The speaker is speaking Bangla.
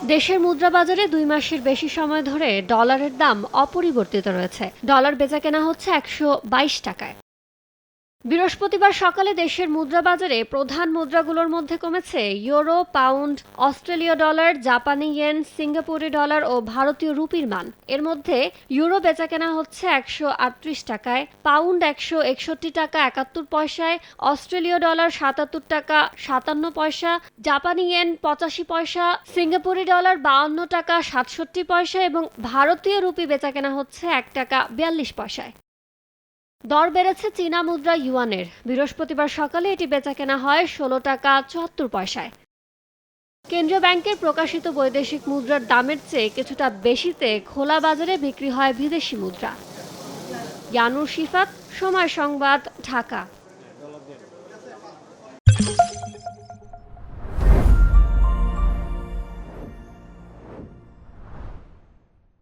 দেশের মুদ্রা বাজারে ২ মাসের বেশি সময় ধরে ডলারের দাম অপরিবর্তিত রয়েছে। ডলার বেচাকেনা হচ্ছে ১২২ টাকায়। বৃহস্পতিবার সকালে দেশের মুদ্রা বাজারে প্রধান মুদ্রাগুলোর মধ্যে কমেছে ইউরো, পাউন্ড, অস্ট্রেলীয় ডলার, জাপানি ইয়েন, সিঙ্গাপুরি ডলার ও ভারতীয় রুপির মান। এর মধ্যে ইউরো বেচাকেনা হচ্ছে ১৩৮ টাকায়, পাউন্ড ১৬১ টাকা ৭১ পয়সায়, অস্ট্রেলীয় ডলার ৭৭ টাকা ৫৭ পয়সা, জাপানি ইয়েন ৮৫ পয়সা, সিঙ্গাপুরি ডলার ৫২ টাকা ৬৭ পয়সা এবং ভারতীয় রুপি বেচাকেনা হচ্ছে ১ টাকা ৪২ পয়সায়। দর বেড়েছে চীনা মুদ্রা ইউয়ানের। বৃহস্পতিবার সকালে এটি বেচাকেনা হয় ১৬ টাকা ৭৪ পয়সায়। কেন্দ্রীয় ব্যাংকের প্রকাশিত বৈদেশিক মুদ্রার দামের চেয়ে কিছুটা বেশিতে খোলা বাজারে বিক্রি হয় বিদেশি মুদ্রা। ইয়ানুর শিফাত, সময় সংবাদ, ঢাকা।